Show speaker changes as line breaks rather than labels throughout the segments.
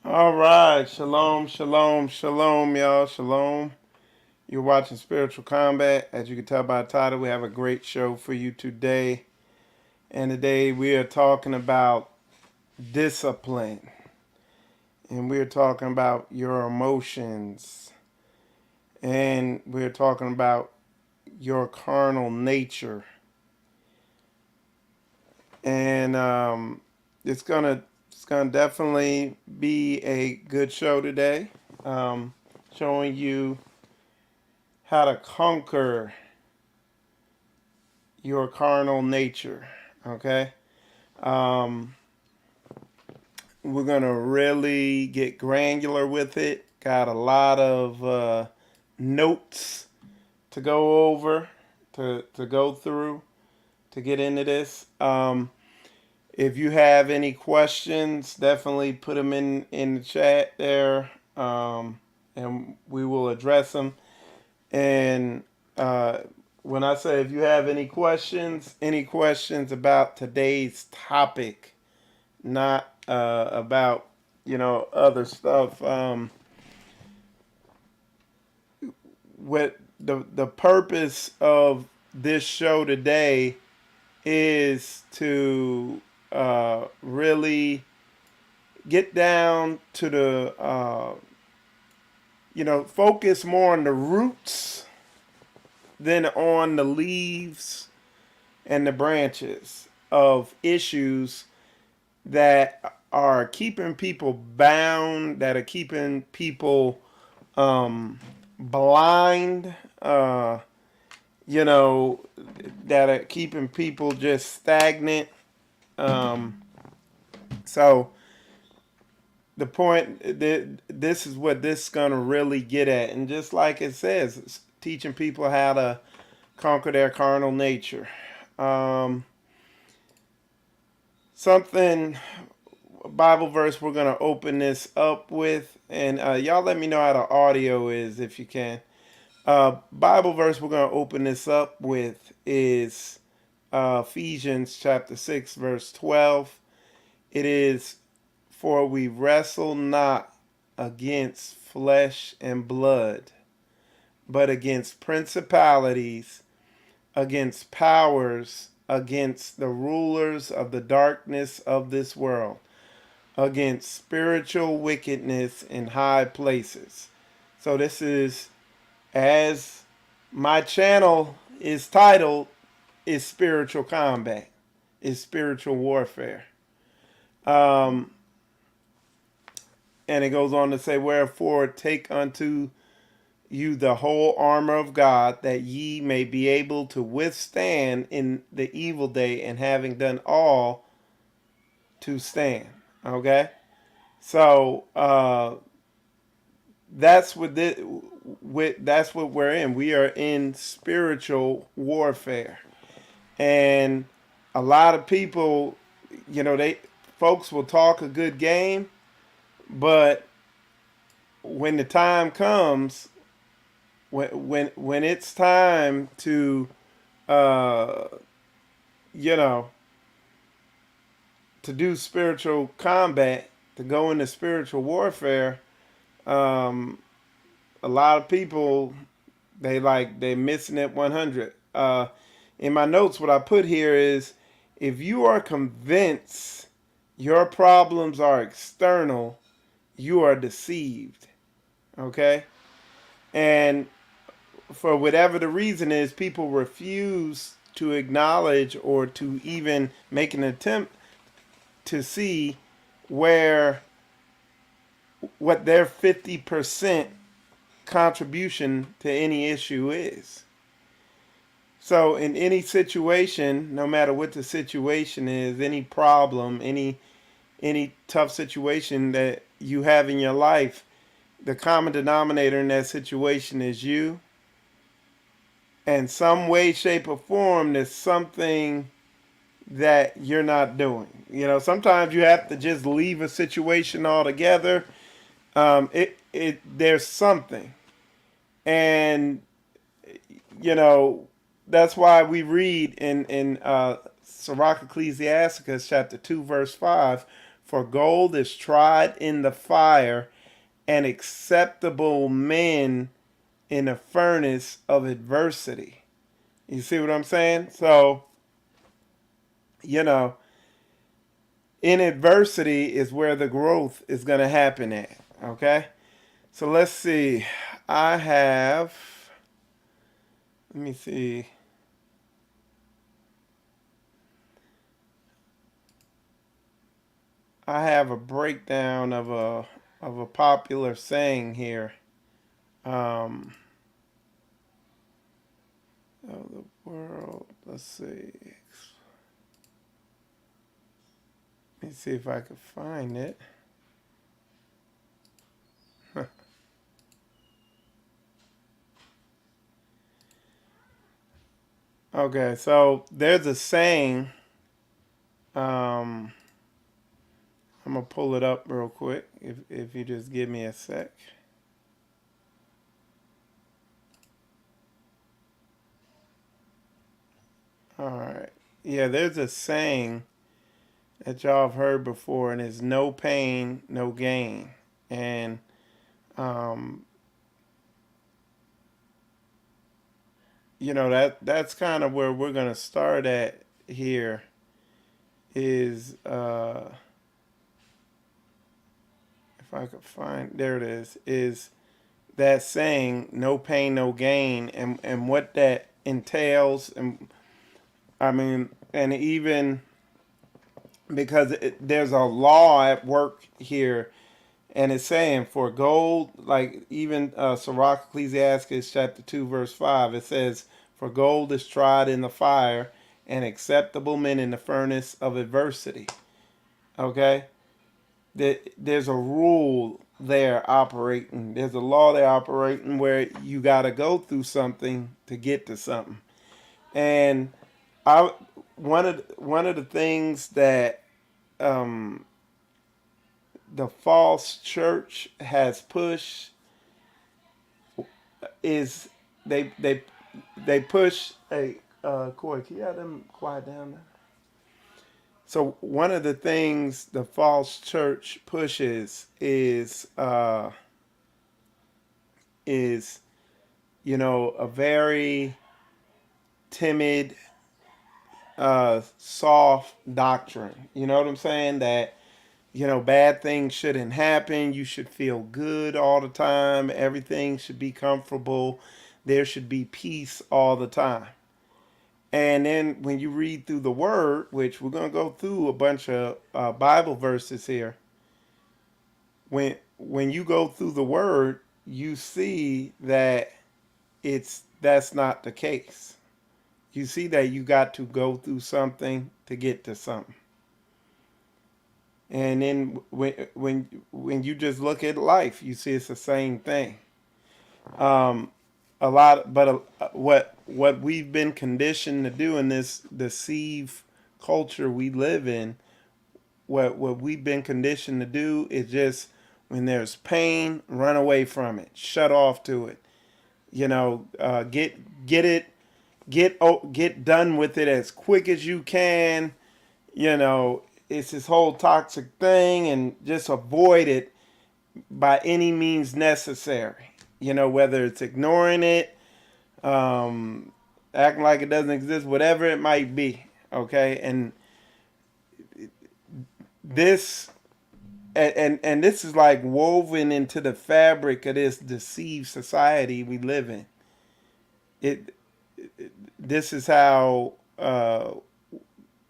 All right, shalom, shalom, shalom, y'all, shalom. You're watching Spiritual Combat. As you can tell by the title, we have a great show for you today. And today we are talking about discipline. And we're talking about your emotions. And we're talking about your carnal nature. And it's gonna definitely be a good show today. Showing you how to conquer your carnal nature. Okay. Um, we're going to really get granular with it. Got a lot of notes to go over, to go through, to get into this. If you have any questions, definitely put them in the chat there, and we will address them. And uh, when I say if you have any questions about today's topic, not about other stuff. What the purpose of this show today is to really get down to the focus more on the roots than on the leaves and the branches of issues that are keeping people bound, that are keeping people blind, you know, that are keeping people just stagnant. Um, so the point, this is what this is going to really get at. And just like it says, it's teaching people how to conquer their carnal nature. Something Bible verse we're going to open this up with, and y'all let me know how the audio is if you can. Bible verse we're going to open this up with is Ephesians chapter 6 verse 12. It is, for we wrestle not against flesh and blood, but against principalities, against powers, against the rulers of the darkness of this world, against spiritual wickedness in high places. So this is, as my channel is titled, is spiritual combat, is spiritual warfare. Um, and it goes on to say, wherefore take unto you the whole armor of God, that ye may be able to withstand in the evil day, and having done all, to stand. Okay? So that's that's what we're in. We are in spiritual warfare, and a lot of people, they folks will talk a good game, but when the time comes, when it's time to, uh, you know, to do spiritual combat, to go into spiritual warfare, um, a lot of people they're missing it 100. In my notes, what I put here is, if you are convinced your problems are external, you are deceived. Okay, and for whatever the reason is, people refuse to acknowledge or to even make an attempt to see where what their 50% contribution to any issue is. So in any situation, no matter what the situation is, any problem, any tough situation that you have in your life, the common denominator in that situation is you. And some way, shape, or form, there's something that you're not doing. Sometimes you have to just leave a situation altogether. There's something, and that's why we read in Sirach Ecclesiasticus chapter 2 verse 5, For gold is tried in the fire, and acceptable men in a furnace of adversity. You see what I'm saying? So, you know, in adversity is where the growth is going to happen at. Okay? So let's see. I have, let me see. I have a breakdown of a popular saying here. Um, of the world. Let's see. Let me see if I can find it. Okay, so there's a saying. Um, I'm gonna pull it up real quick if you just give me a sec. All right. Yeah, there's a saying that y'all have heard before, and it's no pain, no gain. And um, that's kind of where we're gonna start at here. Is if I could find, there it is that saying no pain no gain, and what that entails. And I mean, and even because there's a law at work here, and it's saying for gold, like even Sirach Ecclesiastes chapter 2 verse 5, it says for gold is tried in the fire, and acceptable men in the furnace of adversity. Okay, there's a rule there operating. There's a law there operating where you got to go through something to get to something. And I one of the things that um, the false church has pushed is they they they push a Corey, can you have them quiet down there? So one of the things the false church pushes is a very timid, soft doctrine. You know what I'm saying? That bad things shouldn't happen. You should feel good all the time. Everything should be comfortable. There should be peace all the time. And then when you read through the word, which we're going to go through a bunch of Bible verses here, when you go through the word, you see that that's not the case. You see that you got to go through something to get to something. And then when you just look at life, you see it's the same thing. Um, a lot, but what we've been conditioned to do in this deceive culture we live in, what we've been conditioned to do is just when there's pain, run away from it, shut off to it. Get it, get done with it as quick as you can. It's this whole toxic thing, and just avoid it by any means necessary. Whether it's ignoring it, acting like it doesn't exist, whatever it might be. Okay, and this and this is like woven into the fabric of this deceived society we live in. It this is how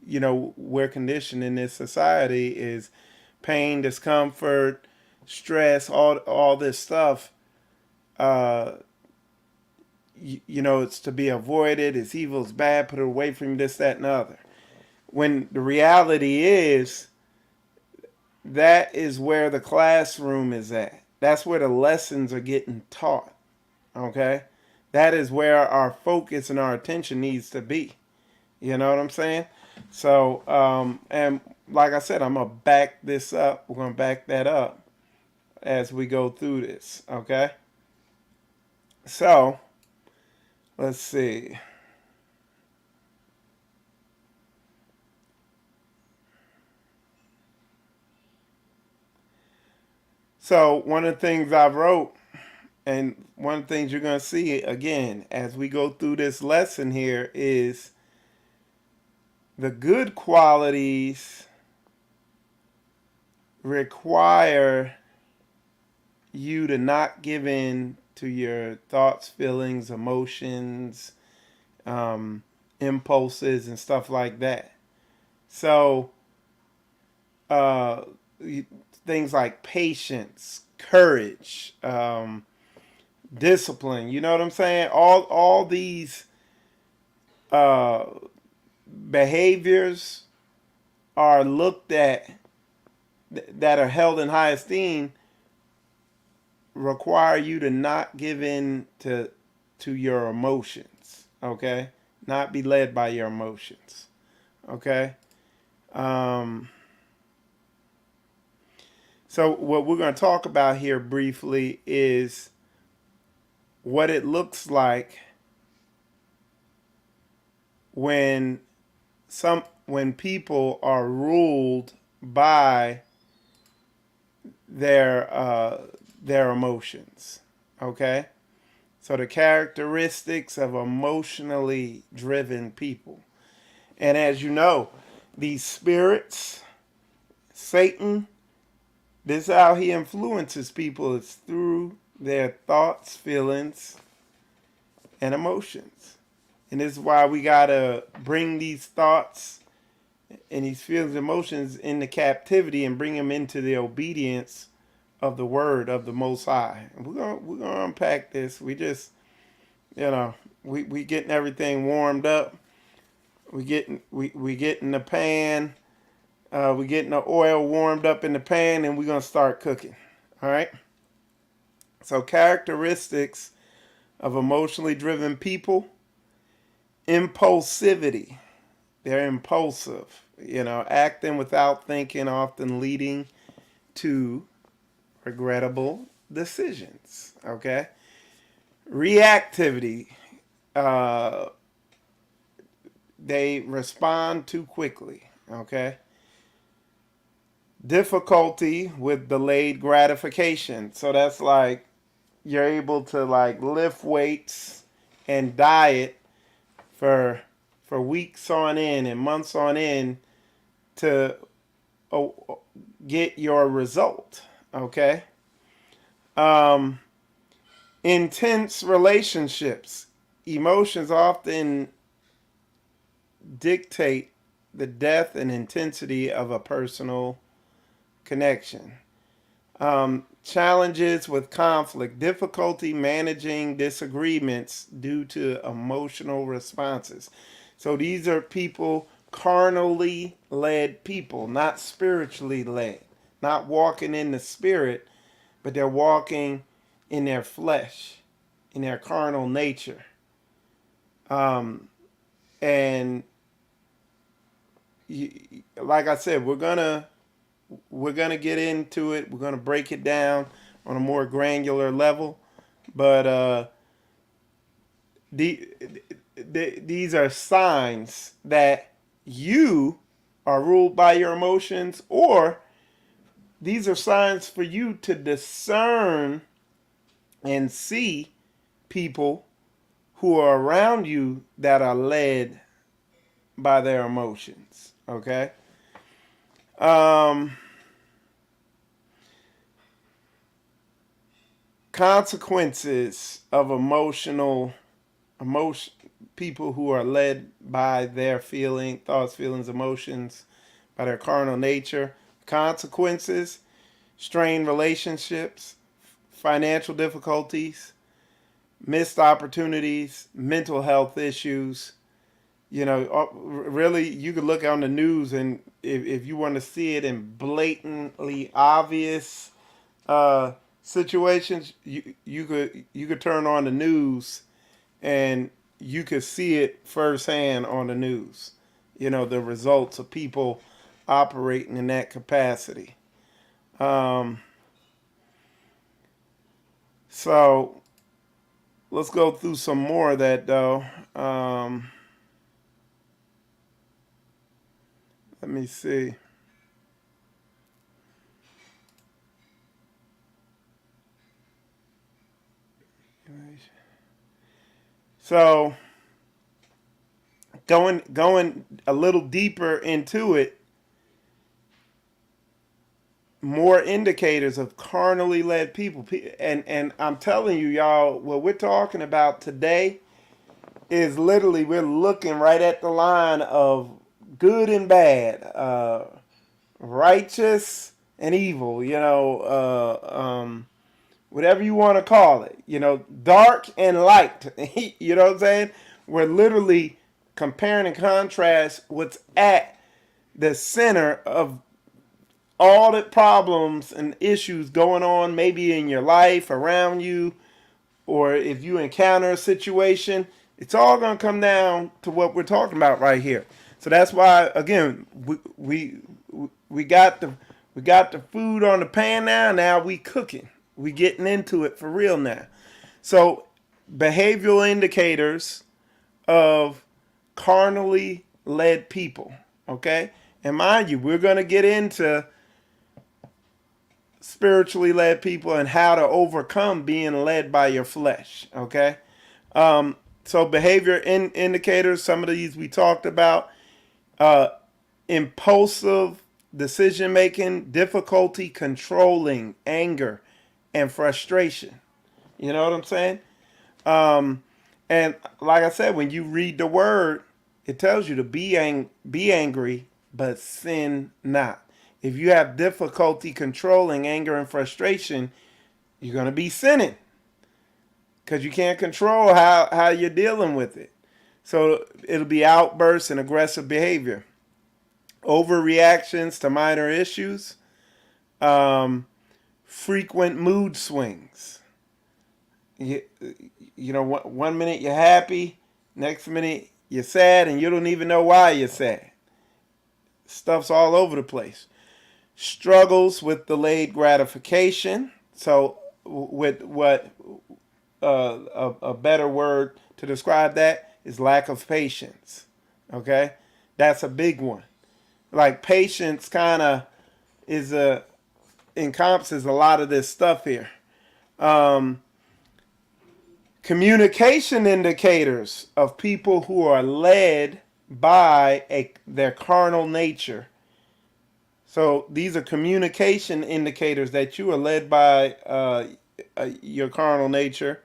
we're conditioned in this society is pain, discomfort, stress, all this stuff. Uh, it's to be avoided. It's evil. It's bad. Put it away from you. This, that, and the other. When the reality is, that is where the classroom is at. That's where the lessons are getting taught. Okay, that is where our focus and our attention needs to be. You know what I'm saying? So, and like I said, I'm gonna back this up. We're gonna back that up as we go through this. Okay. So, let's see. So one of the things I wrote, and one of the things you're going to see again as we go through this lesson here, is the good qualities require you to not give in to your thoughts, feelings, emotions, impulses, and stuff like that. So, uh, things like patience, courage, discipline. You know what I'm saying? All these uh, behaviors are looked at that are held in high esteem require you to not give in to your emotions. Okay, not be led by your emotions. Okay. Um, so what we're going to talk about here briefly is what it looks like when when people are ruled by their emotions. Okay? So the characteristics of emotionally driven people. And as you know, these spirits, Satan, this is how he influences people, is through their thoughts, feelings, and emotions. And this is why we gotta bring these thoughts and these feelings, emotions into captivity and bring them into the obedience of the word of the Most High. And we're gonna unpack this. We just, you know, we getting everything warmed up. We getting the pan. We getting the oil warmed up in the pan, and we're gonna start cooking. All right. So characteristics of emotionally driven people: impulsivity. They're impulsive, acting without thinking, often leading to regrettable decisions. Okay. Reactivity. Uh, they respond too quickly. Okay. Difficulty with delayed gratification. So that's like you're able to like lift weights and diet for weeks on end and months on end to get your result. Okay. Um, intense relationships. Emotions often dictate the depth and intensity of a personal connection. Challenges with conflict, difficulty managing disagreements due to emotional responses. So these are people, carnally led people, not spiritually led, not walking in the spirit, but they're walking in their flesh, in their carnal nature. And like I said, we're gonna get into it. We're gonna break it down on a more granular level, but these are signs that you are ruled by your emotions, or these are signs for you to discern and see people who are around you that are led by their emotions. Okay. Um, Consequences of emotion people who are led by their thoughts, feelings, emotions, by their carnal nature. Consequences: strained relationships, financial difficulties, missed opportunities, mental health issues. Really, you could look on the news, and if you want to see it in blatantly obvious situations, you could turn on the news and you could see it firsthand on the news. The results of people operating in that capacity. Um, so let's go through some more of that though. Let me see. So going a little deeper into it, more indicators of carnally led people. And I'm telling you, y'all, what we're talking about today is literally we're looking right at the line of good and bad, righteous and evil. Whatever you want to call it. Dark and light. You know what I'm saying? We're literally comparing and contrast what's at the center of all the problems and issues going on, maybe in your life, around you, or if you encounter a situation. It's all going to come down to what we're talking about right here. So that's why, again, we got the food on the pan now. Now we cooking. We getting into it for real now. So behavioral indicators of carnally led people. Okay, and mind you, we're going to get into spiritually led people and how to overcome being led by your flesh. Okay. So behavior indicators, some of these we talked about, uh, impulsive decision making, difficulty controlling anger and frustration. You know what I'm saying? Um, and like I said, when you read the word, it tells you to be angry, but sin not. If you have difficulty controlling anger and frustration, you're going to be sinning because you can't control how you're dealing with it. So it'll be outbursts and aggressive behavior, overreactions to minor issues, um, frequent mood swings. You, one minute you're happy, next minute you're sad, and you don't even know why you're sad. Stuff's all over the place. Struggles with delayed gratification. So, with what a better word to describe that is lack of patience. Okay, that's a big one. Like patience kind of encompasses a lot of this stuff here. Um, Communication indicators of people who are led by their carnal nature. So these are communication indicators that you are led by your carnal nature.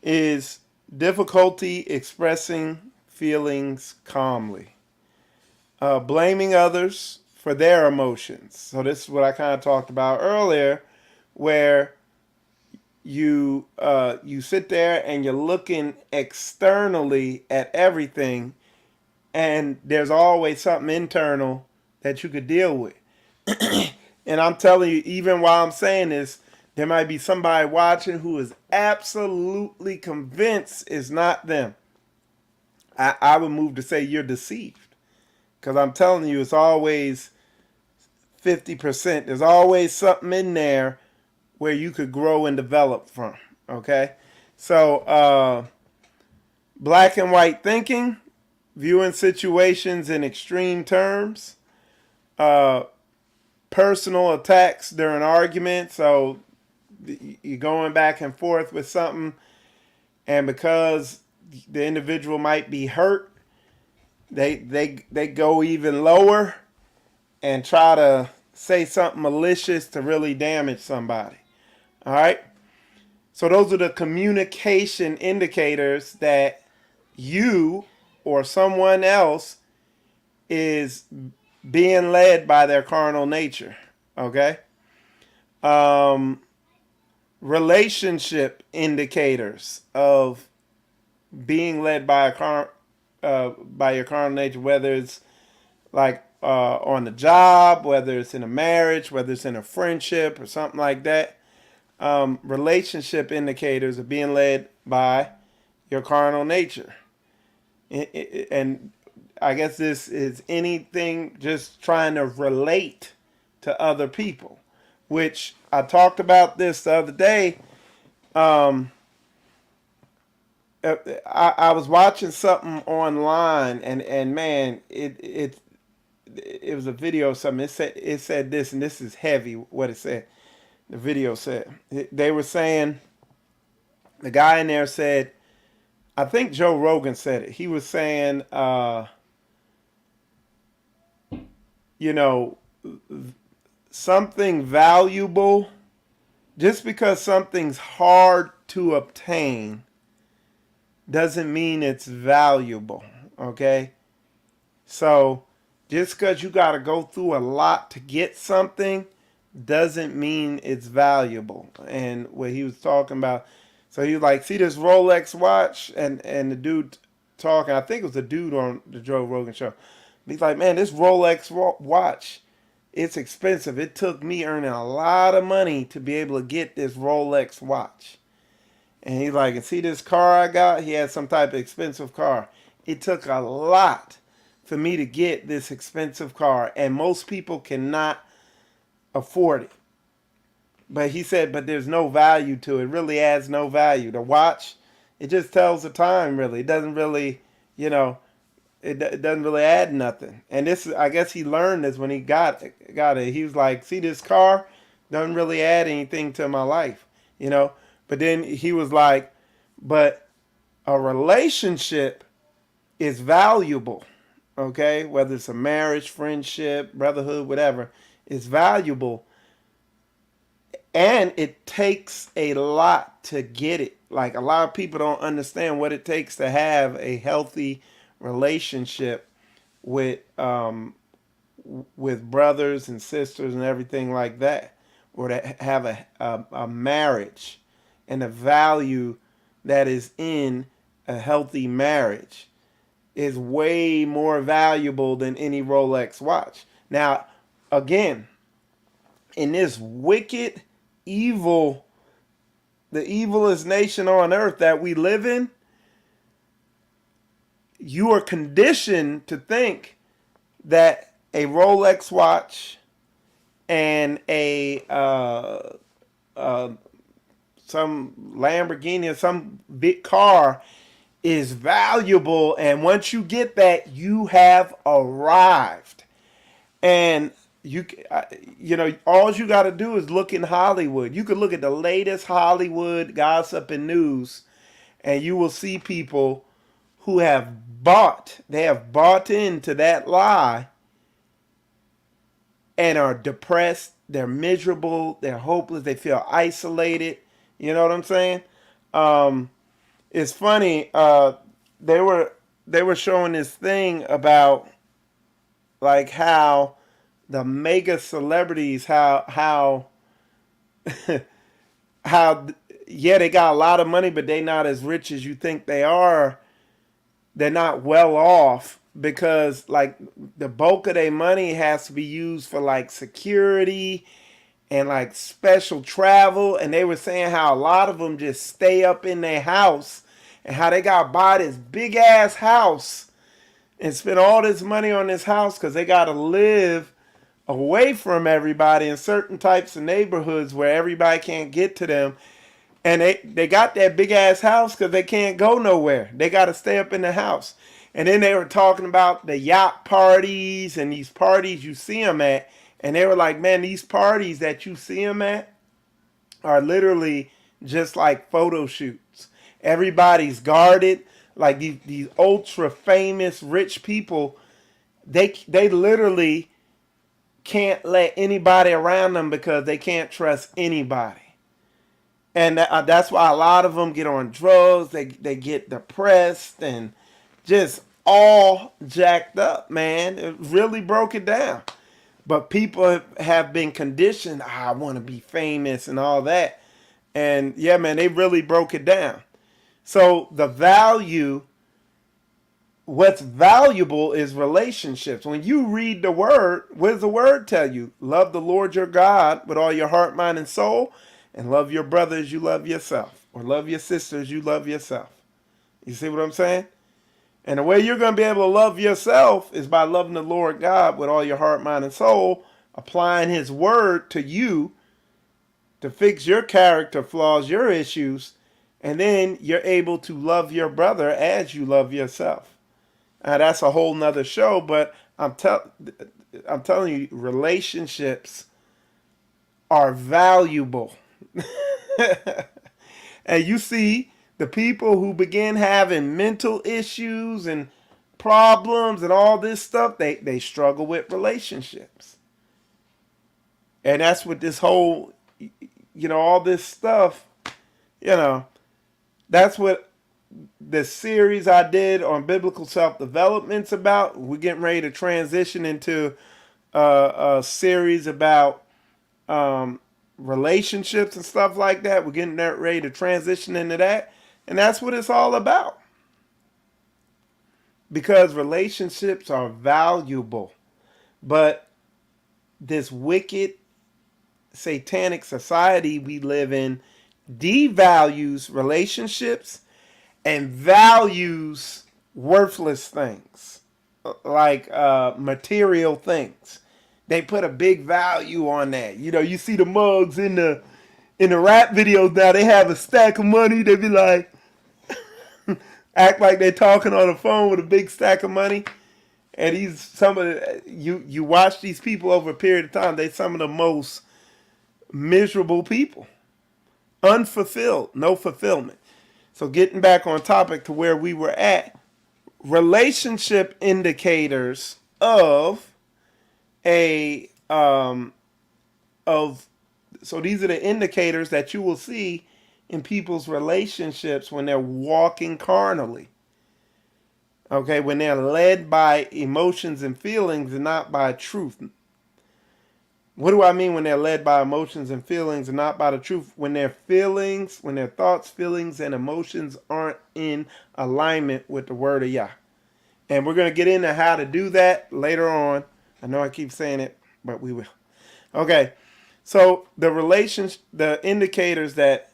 Is difficulty expressing feelings calmly, blaming others for their emotions. So this is what I kind of talked about earlier, where you sit there and you're looking externally at everything, and there's always something internal that you could deal with. And I'm telling you, even while I'm saying this, there might be somebody watching who is absolutely convinced it's not them. I would move to say you're deceived, because I'm telling you, it's always 50%. There's always something in there where you could grow and develop from. Okay, so black and white thinking, viewing situations in extreme terms, uh, personal attacks during arguments. So you're going back and forth with something, and because the individual might be hurt, they go even lower and try to say something malicious to really damage somebody. All right. So those are the communication indicators that you or someone else is being led by their carnal nature. Okay. Um, Relationship indicators of being led by by your carnal nature, whether it's like on the job, whether it's in a marriage, whether it's in a friendship or something like that. Relationship indicators of being led by your carnal nature. And I guess this is anything just trying to relate to other people, which I talked about this the other day. Um, I was watching something online, and man, it was a video of something. It said this, and this is heavy. What it said, the video said, they were saying, the guy in there said, I think Joe Rogan said it. He was saying, you know, something valuable, just because something's hard to obtain doesn't mean it's valuable. Okay? So just because you got to go through a lot to get something doesn't mean it's valuable. And what he was talking about, so he was like, see this Rolex watch, and the dude talking, I think it was the dude on the Joe Rogan show. He's like, man, this Rolex watch, it's expensive. It took me earning a lot of money to be able to get this Rolex watch. And he's like, and see this car I got? He had some type of expensive car. It took a lot for me to get this expensive car, and most people cannot afford it. But he said, but there's no value to it. It really adds no value. The watch, it just tells the time, really. It doesn't really, you know, it doesn't really add nothing. And this, I guess he learned this when he got it. He was like, see this car? Doesn't really add anything to my life, you know. But then he was like, but a relationship is valuable, okay? Whether it's a marriage, friendship, brotherhood, whatever, it's valuable. And it takes a lot to get it. Like, a lot of people don't understand what it takes to have a healthy relationship with brothers and sisters and everything like that, or to have a marriage and the value that is in a healthy marriage is way more valuable than any Rolex watch. Now, again, in this wicked, evil, the evilest nation on earth that we live in, you are conditioned to think that a Rolex watch and a some Lamborghini or some big car is valuable, and once you get that, you have arrived. And you know, all you got to do is look in Hollywood. You could look at the latest Hollywood gossip and news, and you will see people who they have bought into that lie and are depressed, they're miserable, they're hopeless, they feel isolated. You know what I'm saying? It's funny. They were showing this thing about like how the mega celebrities, how how yeah, they got a lot of money, but they not as rich as you think they are. They're not well off because like the bulk of their money has to be used for like security and like special travel. And they were saying how a lot of them just stay up in their house, and how they got to buy this big ass house and spend all this money on this house because they got to live away from everybody in certain types of neighborhoods where everybody can't get to them. And they got that big ass house because they can't go nowhere. They got to stay up in the house. And then they were talking about the yacht parties and these parties you see them at. And they were like, man, these parties that you see them at are literally just like photo shoots. Everybody's guarded. Like these ultra famous rich people, they literally can't let anybody around them because they can't trust anybody. And that's why a lot of them get on drugs. They get depressed and just all jacked up, man. It really broke it down. But people have been conditioned, I want to be famous and all that. And yeah, man, they really broke it down. So what's valuable is relationships. When you read the word, what does the word tell you? Love the Lord your God with all your heart, mind, and soul, and love your brother as you love yourself, or love your sister as you love yourself. You see what I'm saying? And the way you're going to be able to love yourself is by loving the Lord God with all your heart, mind, and soul, applying his word to you to fix your character flaws, your issues, and then you're able to love your brother as you love yourself. Now, that's a whole nother show, but I'm telling you, relationships are valuable. And you see The people who begin having mental issues and problems and all this stuff, they struggle with relationships. And that's what this whole, all this stuff, you know, that's what the series I did on biblical self-development's about. We're getting ready to transition into a series about relationships and stuff like that. We're getting ready to transition into that. And that's what it's all about. Because relationships are valuable. But this wicked, satanic society we live in devalues relationships and values worthless things like material things. They put a big value on that. You see the mugs in the rap videos now. They have a stack of money. They be like, act like they're talking on the phone with a big stack of money. And you watch these people over a period of time. They're some of the most miserable people, unfulfilled, no fulfillment. So getting back on topic to where we were at, relationship indicators of so these are the indicators that you will see in people's relationships when they're walking carnally. Okay, when they're led by emotions and feelings and not by truth. What do I mean when they're led by emotions and feelings and not by the truth? When their thoughts, feelings, and emotions aren't in alignment with the word of Yah. And we're going to get into how to do that later on. I know I keep saying it, but we will. Okay, so the indicators that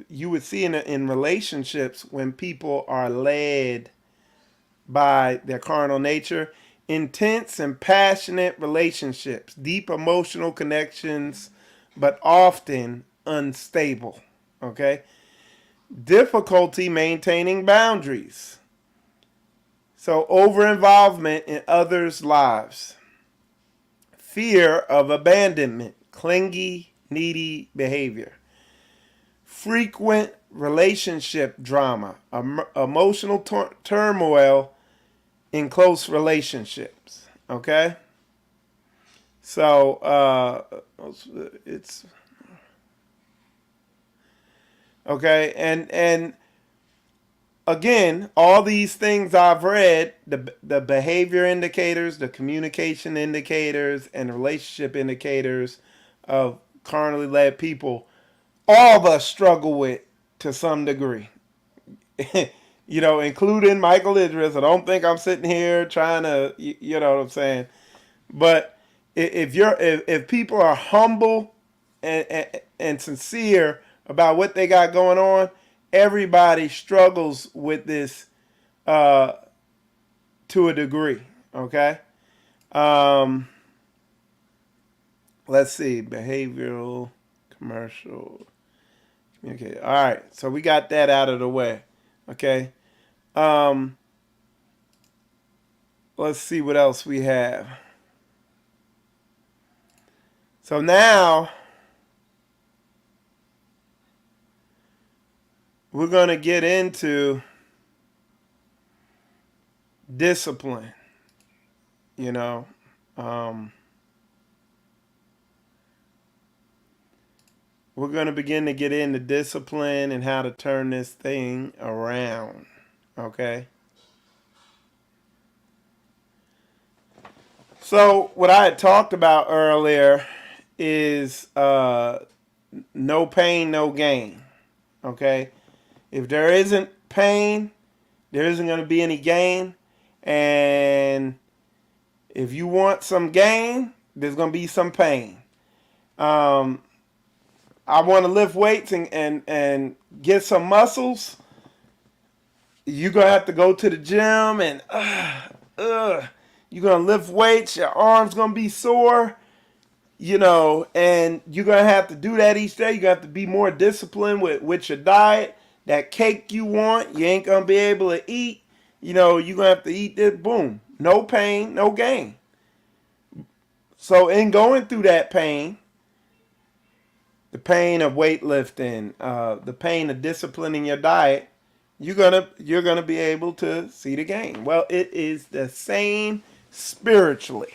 you would see in relationships when people are led by their carnal nature: intense and passionate relationships, deep emotional connections, but often unstable. Okay, difficulty maintaining boundaries. So over involvement in others' lives. Fear of abandonment, clingy, needy behavior. Frequent relationship drama, emotional turmoil in close relationships. Okay? So, it's... Okay, and again, all these things I've read, the behavior indicators, the communication indicators, and the relationship indicators of carnally led people, all of us struggle with to some degree. Including Michael Idris. I don't think I'm sitting here trying to, you know what I'm saying. But if people are humble and sincere about what they got going on, everybody struggles with this to a degree. Okay. Let's see. Behavioral, commercial, communicator. All right. So we got that out of the way. Okay. Let's see what else we have. So now we're going to get into discipline. We're going to begin to get into discipline and how to turn this thing around. Okay? So what I had talked about earlier is no pain, no gain. Okay? If there isn't pain, there isn't going to be any gain. And if you want some gain, there's going to be some pain. I want to lift weights and get some muscles. You're going to have to go to the gym and you're going to lift weights. Your arm's going to be sore, and you're going to have to do that each day. You're going to have to be more disciplined with your diet. That cake you want, you ain't going to be able to eat. You're going to have to eat this. Boom. No pain, no gain. So in going through that pain, the pain of weightlifting, the pain of disciplining your diet, you're gonna be able to see the gain. Well, it is the same spiritually.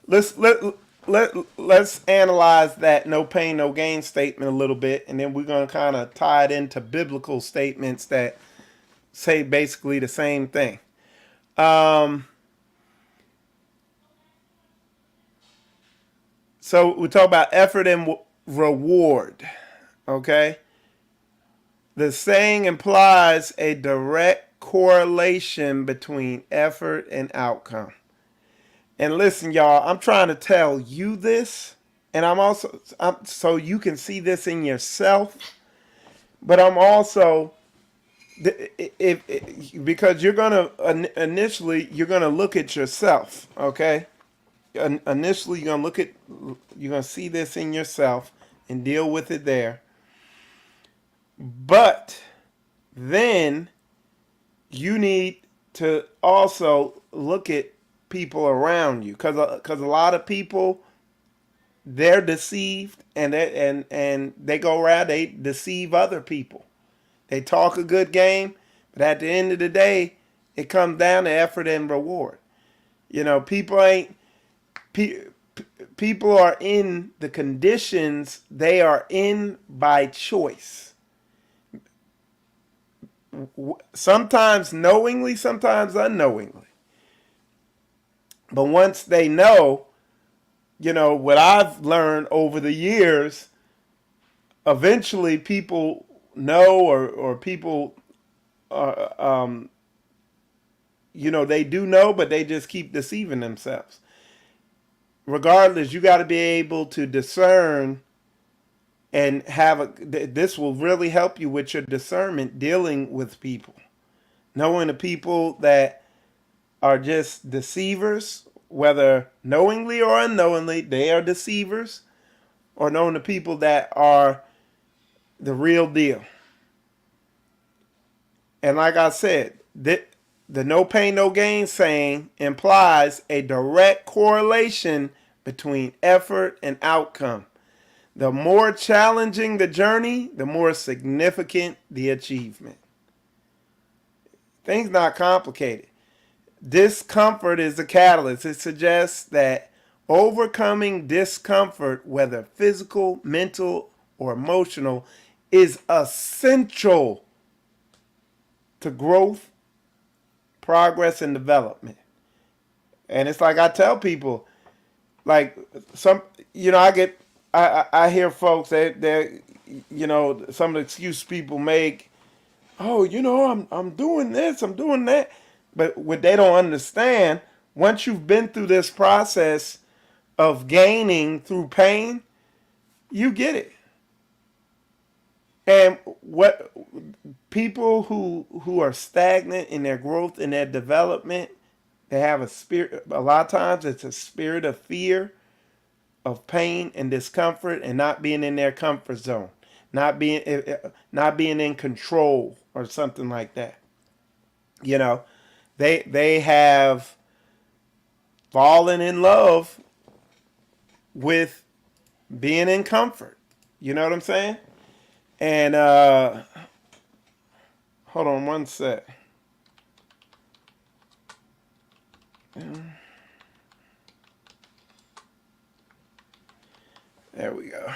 Let's let let's analyze that no pain no gain statement a little bit, and then we're gonna kind of tie it into biblical statements that say basically the same thing. Um, so we talk about effort and reward. Okay, the saying implies a direct correlation between effort and outcome. And listen, y'all, I'm trying to tell you this, and so you can see this in yourself. But I'm also, because you're gonna initially you're gonna look at yourself, okay? Initially, you're gonna see this in yourself and deal with it there. But then you need to also look at people around you, because a lot of people, they're deceived, and they go around, they deceive other people. They talk a good game, but at the end of the day, it comes down to effort and reward. You know, people are in the conditions they are in by choice. Sometimes knowingly, sometimes unknowingly. But once they know, what I've learned over the years, eventually people know, or people they do know, but they just keep deceiving themselves. Regardless, you got to be able to discern and this will really help you with your discernment dealing with people. Knowing the people that are just deceivers, whether knowingly or unknowingly, they are deceivers, or knowing the people that are the real deal. And like I said, the no pain, no gain saying implies a direct correlation between effort and outcome. The more challenging the journey, the more significant the achievement. Things not complicated. Discomfort is the catalyst. It suggests that overcoming discomfort, whether physical, mental, or emotional, is essential to growth, progress, and development. And it's like I tell people, like I hear folks that some of the excuse people make. Oh, I'm doing this, I'm doing that, but what they don't understand, once you've been through this process of gaining through pain, you get it. And what people who are stagnant in their growth and their development, they have a spirit. A lot of times, it's a spirit of fear, of pain and discomfort, and not being in their comfort zone, not being in control or something like that. You know, they have fallen in love with being in comfort. You know what I'm saying? And hold on one sec. There we go.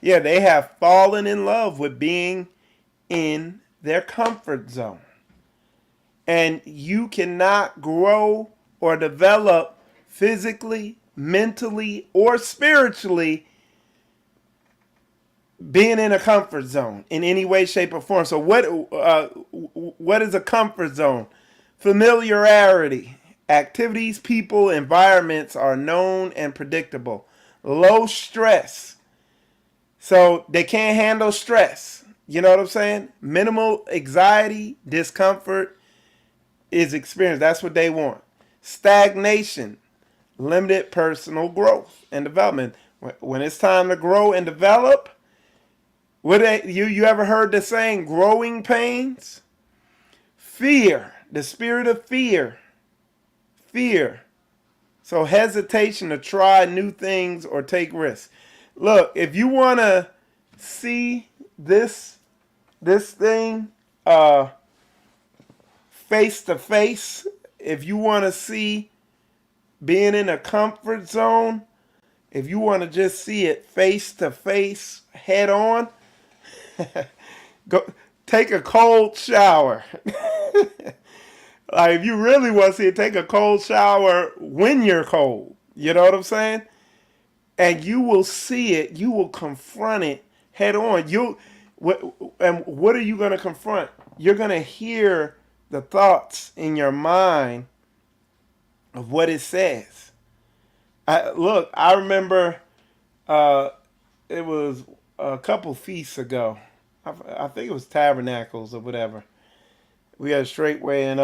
Yeah, they have fallen in love with being in their comfort zone. And you cannot grow or develop physically, mentally, or spiritually being in a comfort zone in any way, shape, or form. So what is a comfort zone? Familiarity. Activities, people, environments are known and predictable. Low stress. So they can't handle stress. You know what I'm saying? Minimal anxiety, discomfort is experienced. That's what they want. Stagnation. Limited personal growth and development. When it's time to grow and develop, you ever heard the saying, growing pains? Fear. The spirit of fear. Fear. So hesitation to try new things or take risks. Look, if you want to see this thing uh face to face, if you want to see being in a comfort zone, if you want to just see it face to face, head on, go take a cold shower. Like if you really want to see it, take a cold shower when you're cold. You know what I'm saying? And you will see it. You will confront it head on. And what are you going to confront? You're going to hear the thoughts in your mind of what it says. I remember uh, it was a couple feasts ago. I think it was Tabernacles or whatever. We had a straight way, and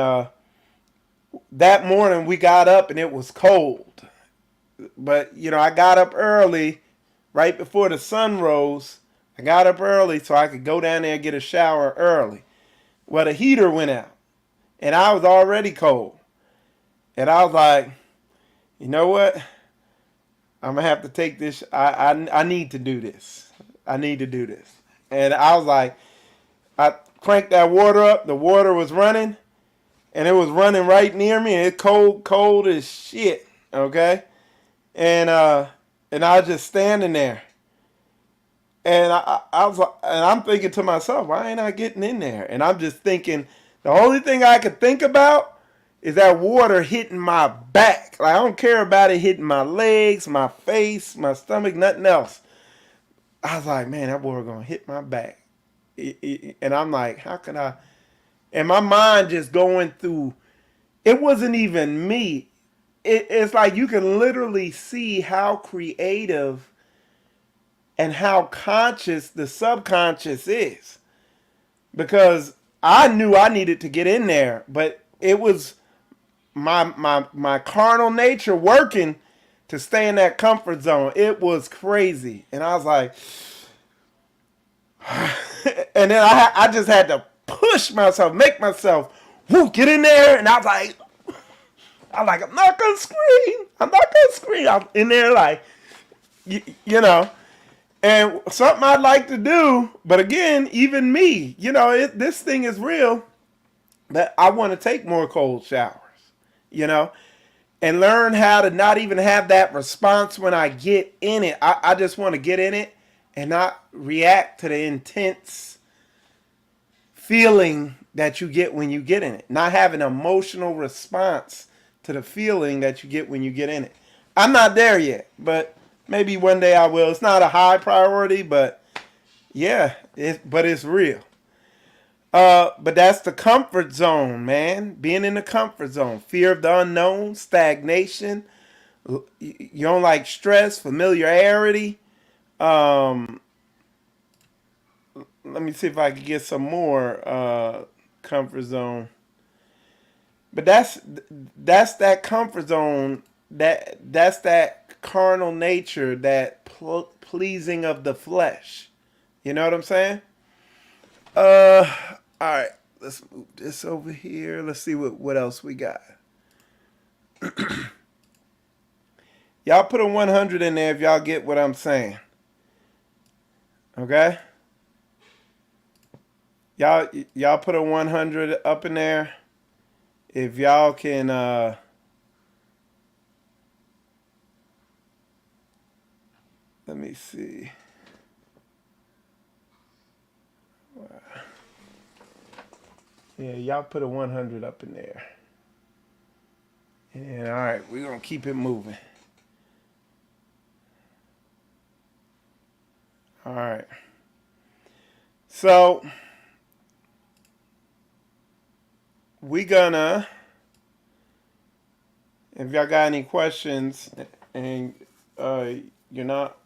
that morning we got up and it was cold. But I got up early, right before the sun rose. I got up early so I could go down there and get a shower early. Well, the heater went out, and I was already cold. And I was like, you know what? I'm gonna have to take this. I need to do this. I need to do this. And I was like, I cranked that water up. The water was running, and it was running right near me. And it's cold as shit. Okay, and I was just standing there, and I was like, and I'm thinking to myself, why ain't I getting in there? And I'm just thinking, the only thing I could think about is that water hitting my back. Like, I don't care about it hitting my legs, my face, my stomach, nothing else. I was like, man, that water gonna hit my back. And I'm like, how can I? And my mind just going through, it wasn't even me. It's like you can literally see how creative and how conscious the subconscious is. Because I knew I needed to get in there, but it was my carnal nature working to stay in that comfort zone. It was crazy. And I was like, and then I just had to push myself, make myself, get in there. And I was like, I'm not going to scream. I'm not going to scream. I'm in there like, you know. And something I'd like to do, but again, even me, this thing is real, that I want to take more cold showers, and learn how to not even have that response when I get in it. I just want to get in it and not react to the intense feeling that you get when you get in it. Not have an emotional response to the feeling that you get when you get in it. I'm not there yet, but maybe one day I will. It's not a high priority, but yeah, it's real. But that's the comfort zone, man. Being in the comfort zone. Fear of the unknown, stagnation. You don't like stress, familiarity. Let me see if I can get some more comfort zone. But that's that comfort zone. That's that carnal nature, that pleasing of the flesh. You know what I'm saying? All right. Let's move this over here. Let's see what else we got. Y'all put a 100 in there if y'all get what I'm saying. Okay? Y'all put a 100 up in there. If y'all can let me see. Yeah, y'all put a 100 up in there. And all right, we're going to keep it moving. All right. So, we gonna, if y'all got any questions and you're not,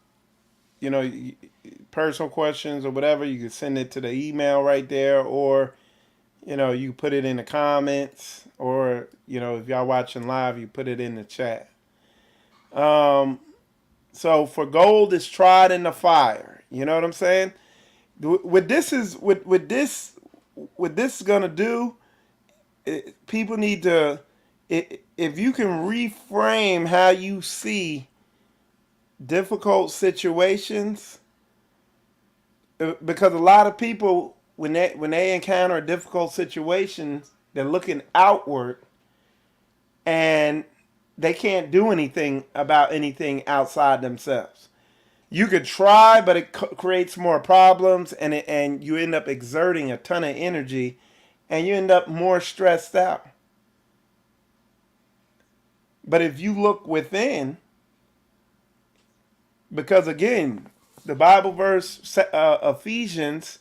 personal questions or whatever, you can send it to the email right there, or you put it in the comments, or if y'all watching live, you put it in the chat. So for gold is tried in the fire. You know what I'm saying? What this is gonna do, people need to, if you can reframe how you see difficult situations, because a lot of people, when they encounter difficult situations, they're looking outward and they can't do anything about anything outside themselves. You could try, but it creates more problems, and you end up exerting a ton of energy, and you end up more stressed out. But if you look within, because again, the Bible verse, Ephesians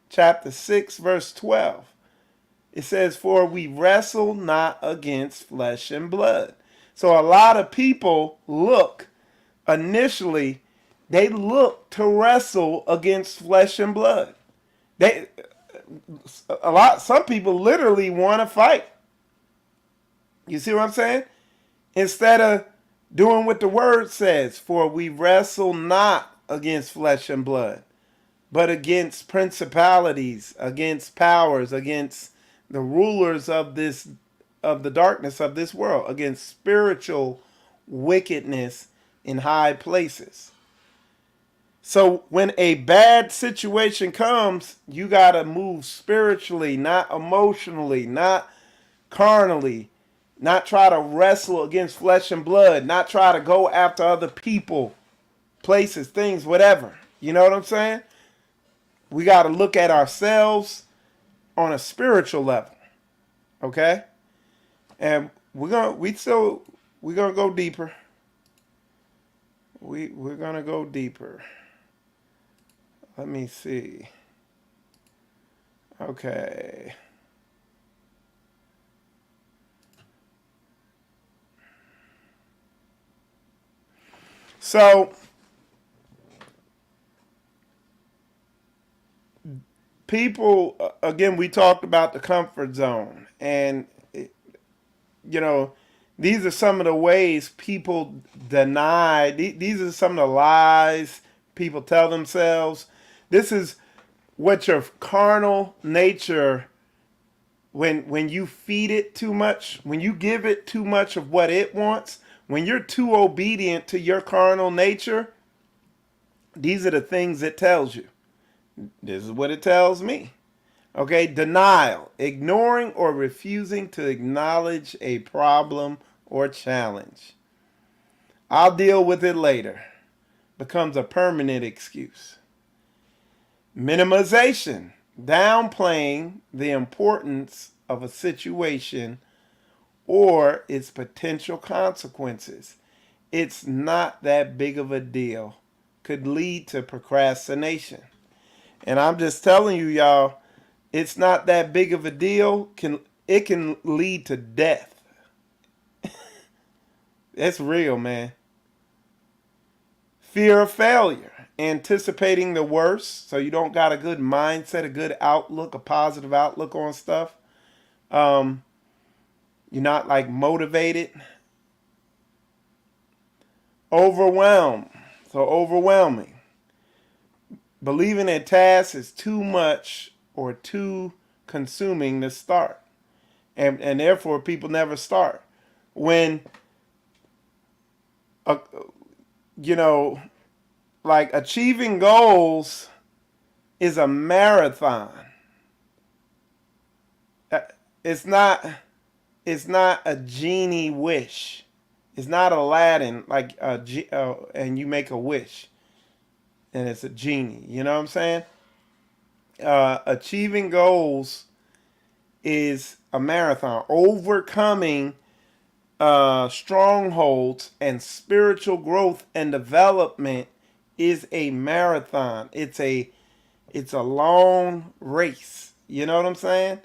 chapter 6, verse 12, it says, "For we wrestle not against flesh and blood." So a lot of people initially, they look to wrestle against flesh and blood. They, some people literally want to fight. You see what I'm saying? Instead of doing what the word says, "For we wrestle not against flesh and blood, but against principalities, against powers, against the rulers of the darkness of this world, against spiritual wickedness in high places." So when a bad situation comes, you got to move spiritually, not emotionally, not carnally, not try to wrestle against flesh and blood, not try to go after other people, places, things, whatever. You know what I'm saying? We got to look at ourselves on a spiritual level. Okay? And we're gonna go deeper. We're gonna go deeper. Let me see. Okay. So people, again, we talked about the comfort zone, and you know, these are some of the ways people deny. These are some of the lies people tell themselves. This is what your carnal nature, when you feed it too much, when you give it too much of what it wants, when you're too obedient to your carnal nature, these are the things it tells you. This is what it tells me. Okay, denial, ignoring or refusing to acknowledge a problem or challenge. "I'll deal with it later" becomes a permanent excuse. Minimization, downplaying the importance of a situation or its potential consequences. "It's not that big of a deal" could lead to procrastination. And I'm just telling you, y'all, it's not that big of a deal. It can lead to death. It's real, man. Fear of failure, anticipating the worst, so you don't got a good mindset, a good outlook, a positive outlook on stuff. You're not like motivated. Overwhelmed, so overwhelming. Believing a task is too much or too consuming to start. And therefore, people never start. When, uh, you know, like achieving goals is a marathon. It's not. It's not a genie wish. It's not Aladdin, like and you make a wish, and it's a genie. You know what I'm saying? Achieving goals is a marathon. Overcoming strongholds and spiritual growth and development is a marathon. It's a long race. You know what I'm saying?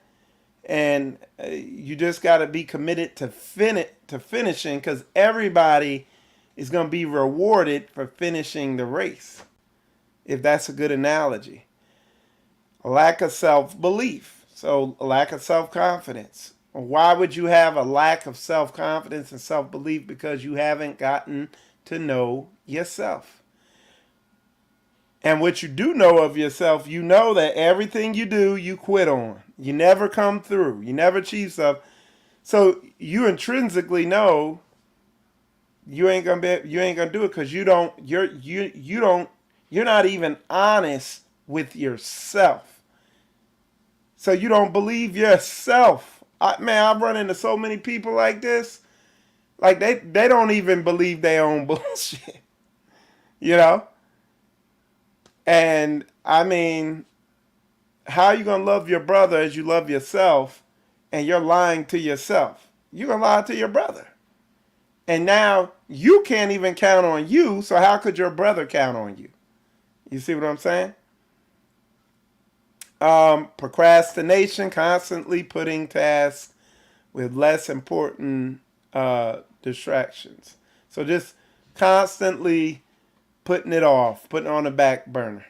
And you just got to be committed to finishing, because everybody is going to be rewarded for finishing the race, if that's a good analogy. A lack of self-belief, so a lack of self-confidence. Why would you have a lack of self-confidence and self-belief? Because you haven't gotten to know yourself. And what you do know of yourself, you know that everything you do, you quit on. You never come through. You never achieve stuff. So you intrinsically know you ain't gonna do it because you're not even honest with yourself. So you don't believe yourself. Man, I run into so many people like this. Like they don't even believe their own bullshit. You know? And I mean, how are you gonna love your brother as you love yourself and you're lying to yourself? You're gonna lie to your brother. And now you can't even count on you, so how could your brother count on you? You see what I'm saying? Procrastination, constantly putting tasks with less important distractions. So just constantly putting it off, putting it on the back burner.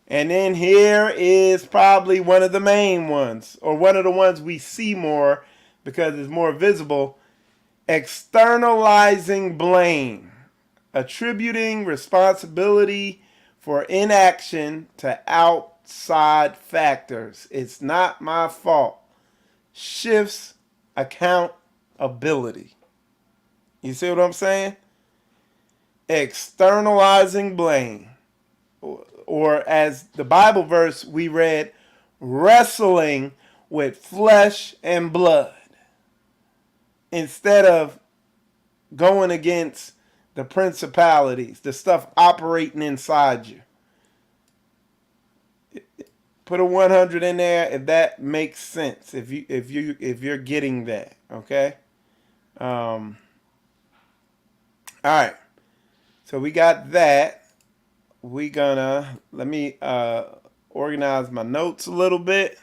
And then here is probably one of the main ones, or one of the ones we see more because it's more visible: externalizing blame, attributing responsibility for inaction to outside factors. It's not my fault. Shifts accountability. You see what I'm saying? Externalizing blame. Or as the Bible verse we read, wrestling with flesh and blood. Instead of going against the principalities, the stuff operating inside you. Put a 100 in there if that makes sense. If you're getting that, okay? All right. So we got that. Let me organize my notes a little bit.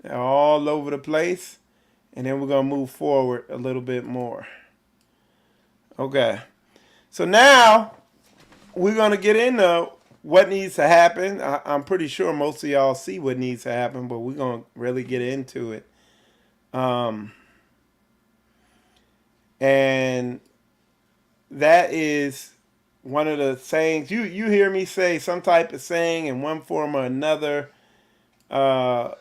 They're all over the place. And then we're gonna move forward a little bit more. Okay. So now we're gonna get into what needs to happen. I'm pretty sure most of y'all see what needs to happen, but we're gonna really get into it. And that is one of the sayings you hear me say some type of saying in one form or another all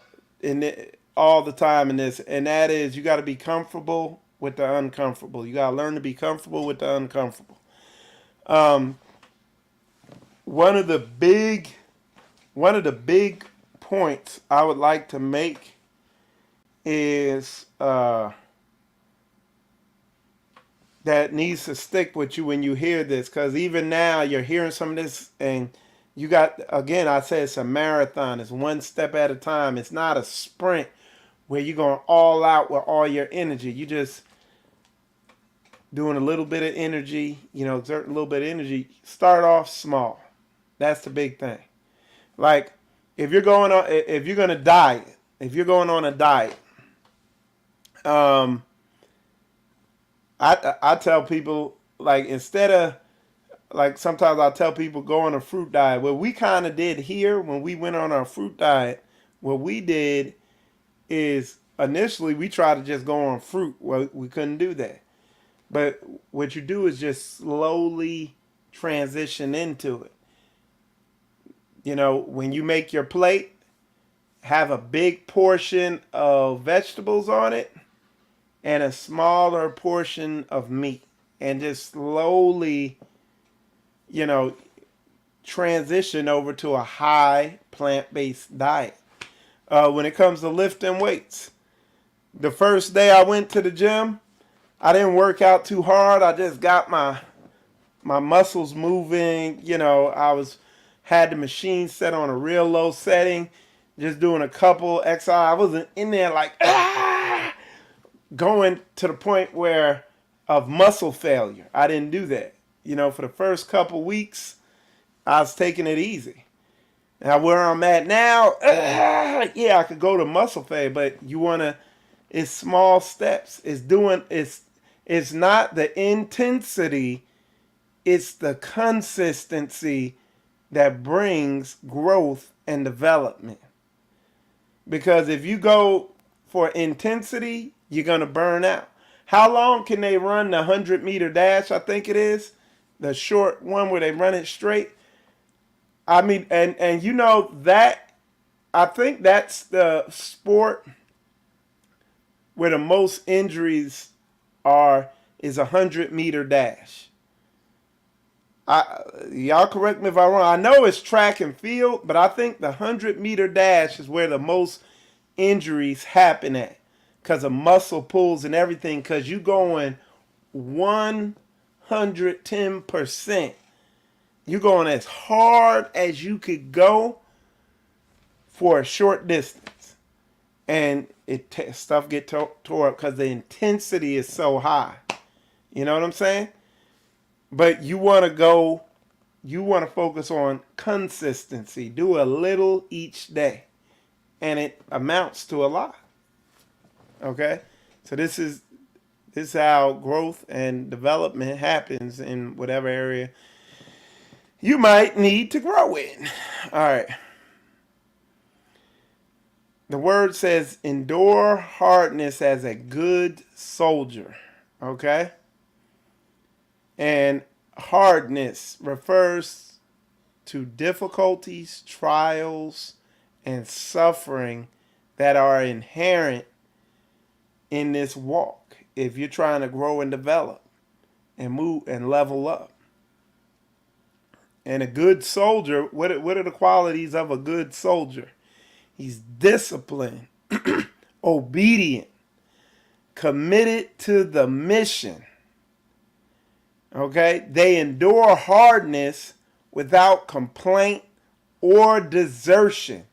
the time in this, and that is you got to be comfortable with the uncomfortable. You got to learn to be comfortable with the uncomfortable. One of the big points I would like to make is that needs to stick with you when you hear this, because even now you're hearing some of this and you got, again, I say it's a marathon. It's one step at a time. It's not a sprint where you're going all out with all your energy. You just doing a little bit of energy, exerting a little bit of energy. Start off small. That's the big thing. Like if you're going on a diet, I tell people, like, instead of, like, sometimes I tell people go on a fruit diet. What we kind of did here when we went on our fruit diet, what we did is initially we tried to just go on fruit. Well, we couldn't do that. But what you do is just slowly transition into it. When you make your plate, have a big portion of vegetables on it and a smaller portion of meat, and just slowly, transition over to a high plant-based diet. When it comes to lifting weights, the first day I went to the gym, I didn't work out too hard. I just got my muscles moving. Had the machine set on a real low setting, just doing a couple exercises. I wasn't in there like going to the point of muscle failure. I didn't do that. For the first couple weeks, I was taking it easy. Now where I'm at now, I could go to muscle failure, but it's small steps. It's not the intensity, it's the consistency that brings growth and development. Because if you go for intensity, you're going to burn out. How long can they run the 100-meter dash, I think it is? The short one where they run it straight. I mean, and that, I think that's the sport where the most injuries are is a 100-meter dash. Y'all correct me if I'm wrong. I know it's track and field, but I think the 100-meter dash is where the most injuries happen at, because of muscle pulls and everything, because you going 110%. You're going as hard as you could go for a short distance. And stuff get tore up because the intensity is so high. You know what I'm saying? But you want to focus on consistency. Do a little each day. And it amounts to a lot. Okay? So this is how growth and development happens in whatever area you might need to grow in. All right. The word says, endure hardness as a good soldier. Okay? And hardness refers to difficulties, trials, and suffering that are inherent in this walk if you're trying to grow and develop and move and level up. And a good soldier, what are the qualities of a good soldier? He's disciplined, obedient, committed to the mission. Okay? They endure hardness without complaint or desertion.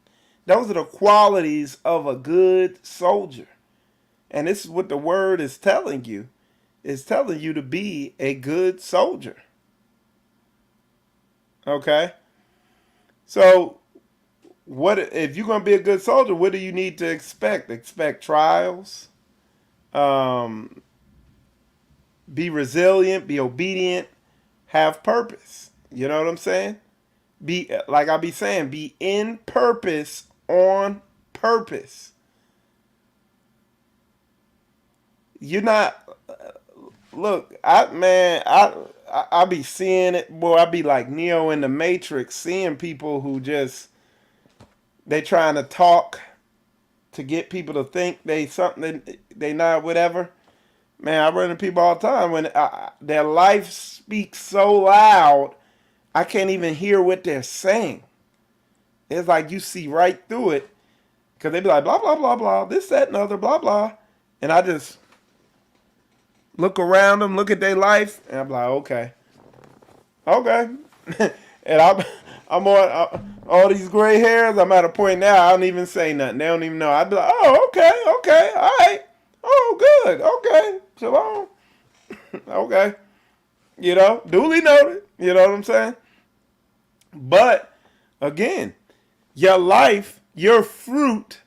Those are the qualities of a good soldier. And this is what the word is telling you. It's telling you to be a good soldier. Okay? So, what if you're going to be a good soldier, what do you need to expect? Expect trials. Be resilient, be obedient, have purpose. You know what I'm saying? Be, like I be saying, be in purpose, on purpose. You're not, look, I be seeing it, boy. I be like Neo in the Matrix, seeing people who just, they trying to talk to get people to think they something they not whatever. Man, I run into people all the time when their life speaks so loud, I can't even hear what they're saying. It's like you see right through it, because they be like blah blah blah blah, this that and other blah blah, and I just look around them, look at their life, and I'm like, okay, and I'm on all these gray hairs. I'm at a point now I don't even say nothing. They don't even know. I'd be like, oh, okay, all right, oh, good, okay, shalom, okay, duly noted. You know what I'm saying? But again, your life, your fruit.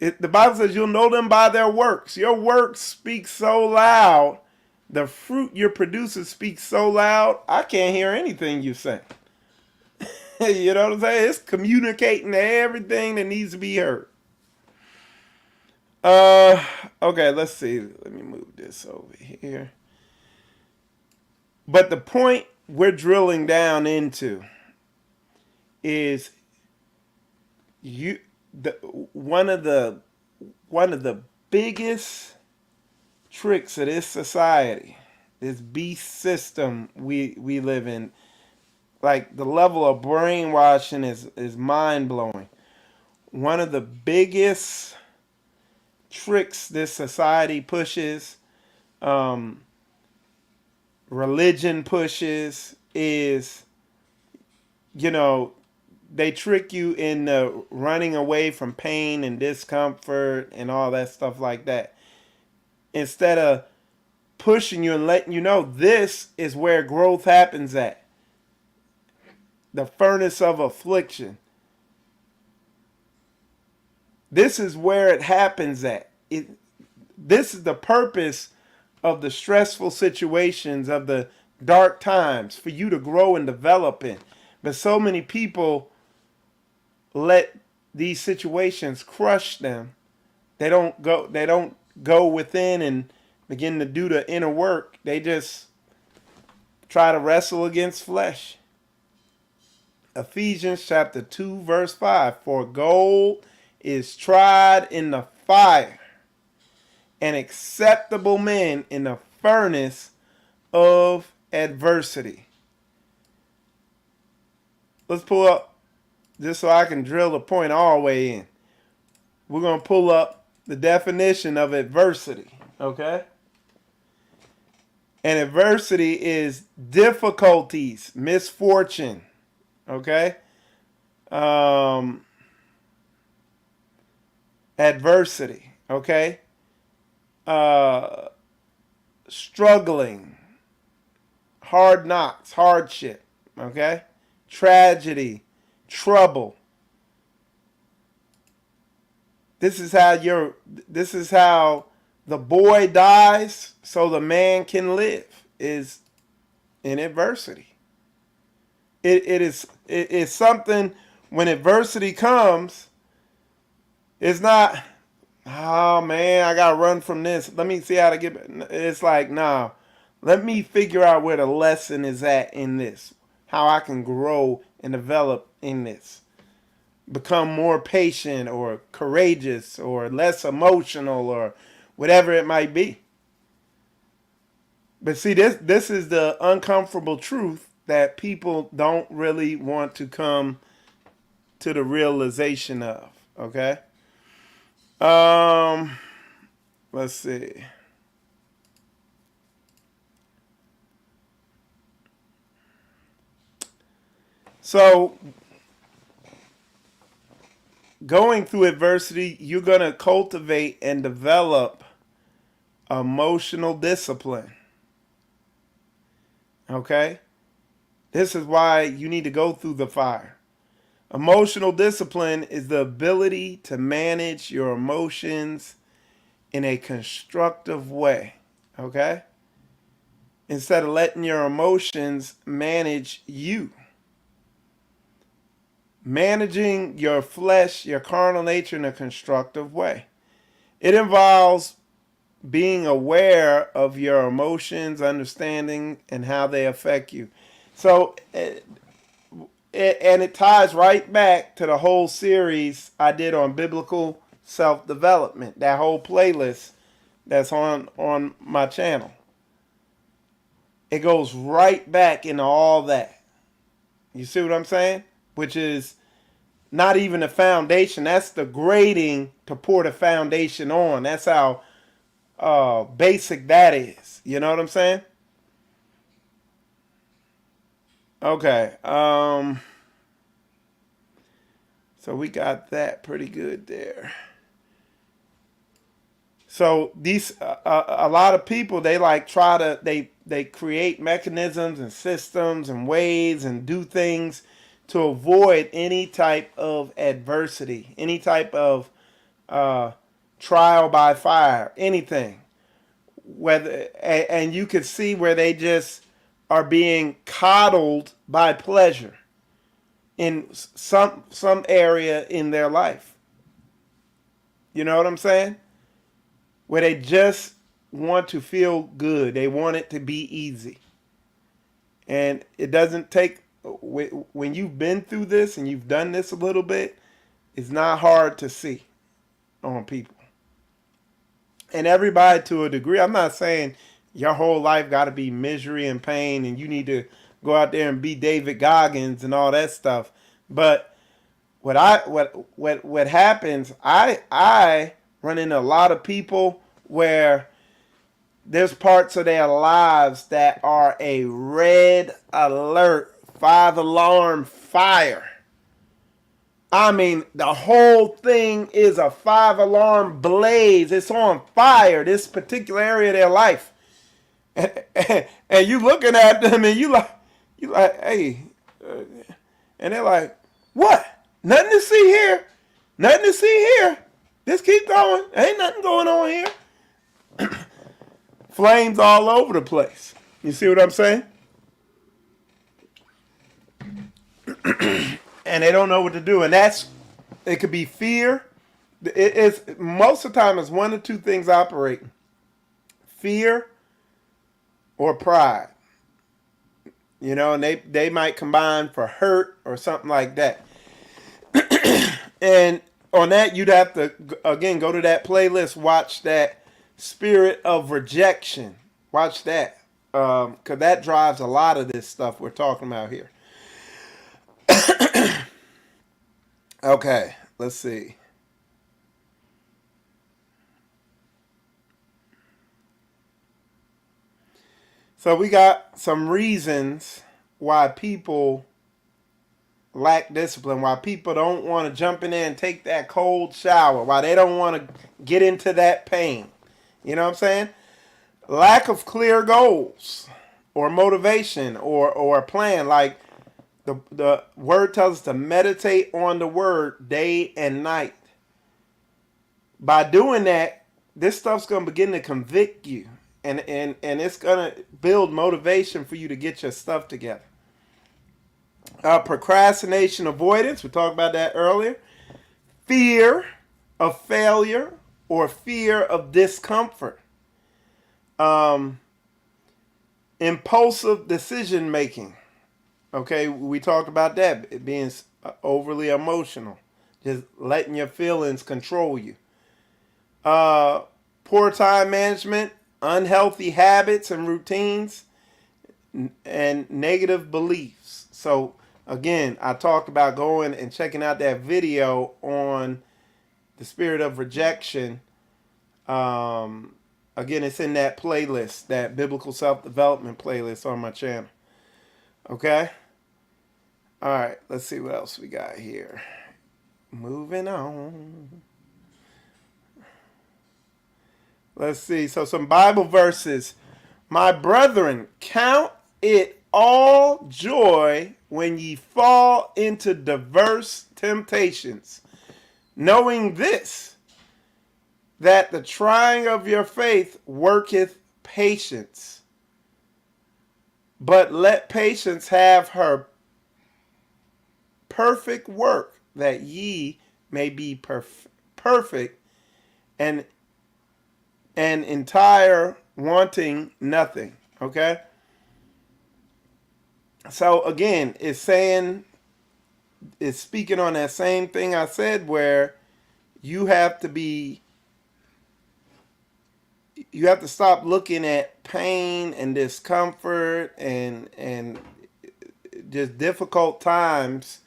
The Bible says you'll know them by their works. Your works speak so loud. The fruit you're producing speaks so loud, I can't hear anything you say. You know what I'm saying? It's communicating everything that needs to be heard. Okay, let's see. Let me move this over here. But the point we're drilling down into is one of the biggest tricks of this society, this beast system we live in. Like, the level of brainwashing is mind-blowing. One of the biggest tricks this society pushes, religion pushes, is, they trick you into running away from pain and discomfort and all that stuff like that, instead of pushing you and letting you know this is where growth happens at. The furnace of affliction. This is where it happens at. This is the purpose of the stressful situations, of the dark times, for you to grow and develop in. But so many people let these situations crush them. They don't go within and begin to do the inner work. They just try to wrestle against flesh. Ephesians chapter 2 verse 5. For gold is tried in the fire, and acceptable men in the furnace of adversity. Let's pull up, just so I can drill the point all the way in. We're going to pull up the definition of adversity, okay? And adversity is difficulties, misfortune, okay? Adversity, okay? Struggling, hard knocks, hardship, okay? Tragedy, trouble. This is how the boy dies so the man can live, is in adversity. It is something, when adversity comes, it's not, oh man, I gotta run from this. Let me see how to get. It's like, nah, let me figure out where the lesson is at in this, how I can grow and develop in this, become more patient or courageous or less emotional or whatever it might be. But see, this is the uncomfortable truth that people don't really want to come to the realization of, okay? Let's see. So, going through adversity, you're going to cultivate and develop emotional discipline. Okay? This is why you need to go through the fire. Emotional discipline is the ability to manage your emotions in a constructive way. Okay? Instead of letting your emotions manage you. Managing your flesh, your carnal nature in a constructive way. It involves being aware of your emotions, understanding, and how they affect you. So, and it ties right back to the whole series I did on biblical self-development, that whole playlist that's on my channel. It goes right back into all that. You see what I'm saying? Which is not even a foundation. That's the grading to pour the foundation on. That's how basic that is. You know what I'm saying? Okay. So we got that pretty good there. So these a lot of people, they like they create mechanisms and systems and ways and do things to avoid any type of adversity, any type of trial by fire, anything. Whether and you could see where they just are being coddled by pleasure in some area in their life. You know what I'm saying? Where they just want to feel good. They want it to be easy. And it doesn't take, when you've been through this and you've done this a little bit, it's not hard to see on people. And everybody to a degree. I'm not saying your whole life got to be misery and pain and you need to go out there and be David Goggins and all that stuff. But what happens, I run into a lot of people where there's parts of their lives that are a red alert, 5-alarm fire. I mean, the whole thing is a 5-alarm blaze. It's on fire, this particular area of their life. And you looking at them and you like, hey, and they're like, what? Nothing to see here. Nothing to see here. Just keep going. Ain't nothing going on here. Flames all over the place. You see what I'm saying? And they don't know what to do. And it could be fear. It's most of the time it's one or two things operating. Fear or pride. You know, and they might combine for hurt or something like that. And on that, you'd have to, again, go to that playlist, watch that Spirit of Rejection, Watch that. Because that drives a lot of this stuff we're talking about here. Okay, let's see. So we got some reasons why people lack discipline, why people don't want to jump in there and take that cold shower, why they don't want to get into that pain. You know what I'm saying? Lack of clear goals or motivation or a plan. Like the word tells us to meditate on the word day and night. By doing that, this stuff's going to begin to convict you. And it's going to build motivation for you to get your stuff together. Procrastination avoidance, we talked about that earlier. Fear of failure or fear of discomfort. Impulsive decision making. Okay, we talked about that, it being overly emotional, just letting your feelings control you. Poor time management, unhealthy habits and routines, and negative beliefs. So again, I talked about going and checking out that video on the spirit of rejection. Again, it's in that playlist, that biblical self-development playlist on my channel. Okay? All right, let's see what else we got here. Moving on. Let's see. So some Bible verses. My brethren, count it all joy when ye fall into diverse temptations, knowing this, that the trying of your faith worketh patience. But let patience have her perfect work, that ye may be perfect and entire, wanting nothing. Okay? So again, it's speaking on that same thing I said, where you have to stop looking at pain and discomfort and just difficult times.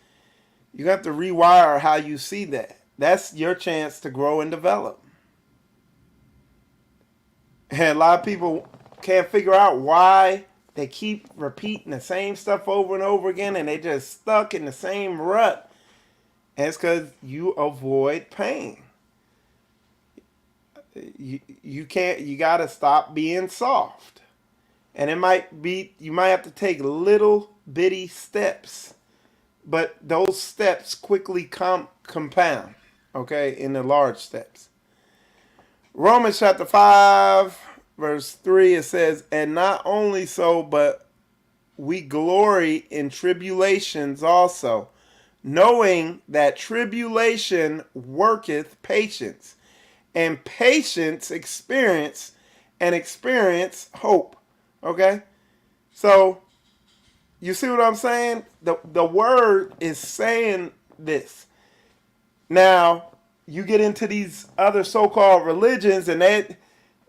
You have to rewire how you see that. That's your chance to grow and develop. And a lot of people can't figure out why they keep repeating the same stuff over and over again, and they just stuck in the same rut. And it's because you avoid pain. You can't. You got to stop being soft. And you might have to take little bitty steps, but those steps quickly compound. Okay, in the large steps. Romans chapter 5, verse 3, it says, and not only so, but we glory in tribulations also, knowing that tribulation worketh patience, and patience experience, and experience hope. Okay? So, you see what I'm saying? The word is saying this. Now, you get into these other so-called religions and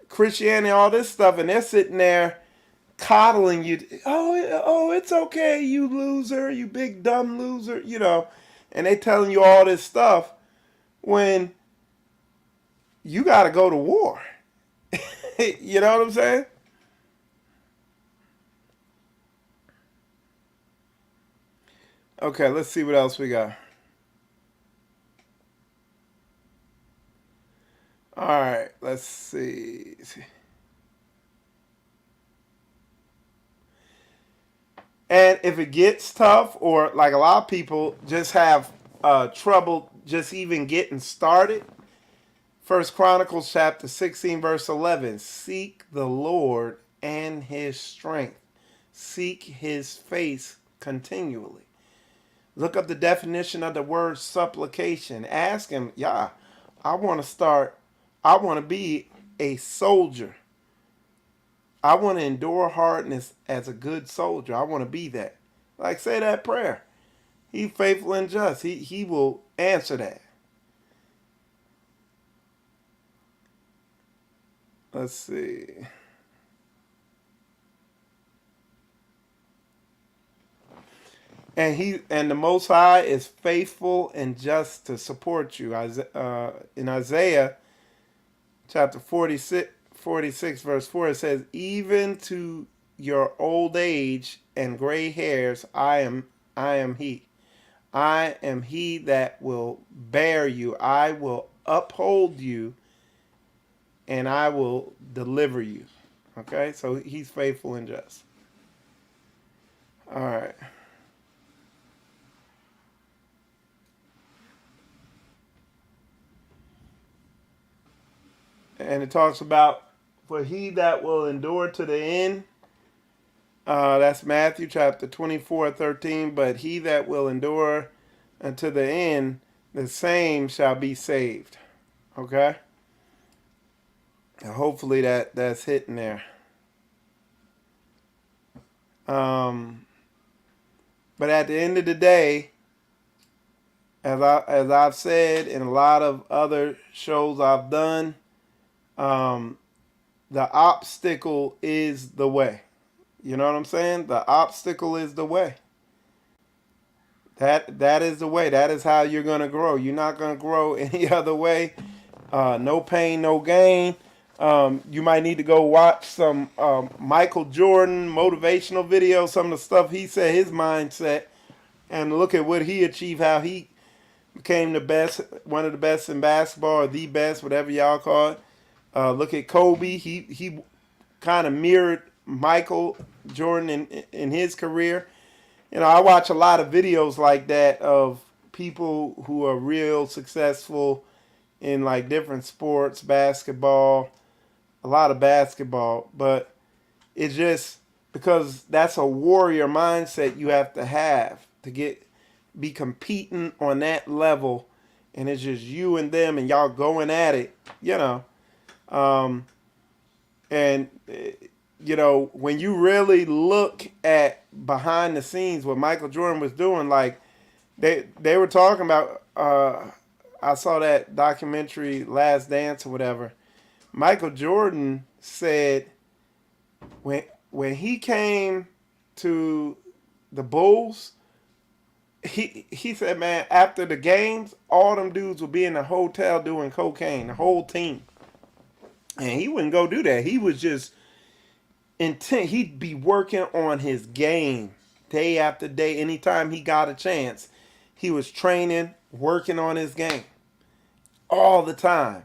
Christianity, all this stuff, and they're sitting there coddling you. Oh, it's okay, you loser, you big dumb loser, and they telling you all this stuff when you got to go to war. You know what I'm saying? Okay, let's see what else we got. All right, let's see. And if it gets tough, or like a lot of people just have trouble just even getting started, First Chronicles chapter 16, verse 11, seek the Lord and his strength. Seek his face continually. Look up the definition of the word supplication. Ask him, yeah, I want to be a soldier. I want to endure hardness as a good soldier. I want to be that. Like, say that prayer. He's faithful and just. He will answer that. Let's see. and the Most High is faithful and just to support you. In Isaiah chapter 46 verse 4, it says, even to your old age and gray hairs, I am he. I am he that will bear you. I will uphold you and I will deliver you. Okay, so he's faithful and just. All right. And it talks about, for he that will endure to the end, that's Matthew chapter 24:13. But he that will endure unto the end, the same shall be saved. Okay? And hopefully that's hitting there. But at the end of the day, as I've said in a lot of other shows I've done, the obstacle is the way. You know what I'm saying? The obstacle is the way. That is the way. That is how you're gonna grow. You're not gonna grow any other way. No pain, no gain. You might need to go watch some Michael Jordan motivational videos, some of the stuff he said, his mindset, and look at what he achieved, how he became the best, one of the best in basketball, or the best, whatever y'all call it. Look at Kobe. He kind of mirrored Michael Jordan in his career. You know, I watch a lot of videos like that of people who are real successful in like different sports, basketball, a lot of basketball, but it's just because that's a warrior mindset you have to be competing on that level, and it's just you and them and y'all going at it, you know. And you know, when you really look at behind the scenes what Michael Jordan was doing, like they were talking about, I saw that documentary Last Dance or whatever. Michael Jordan said when he came to the Bulls, he said, man, after the games, all them dudes would be in the hotel doing cocaine, the whole team. And he wouldn't go do that. He was just intent. He'd be working on his game day after day. Anytime he got a chance, he was training, working on his game all the time.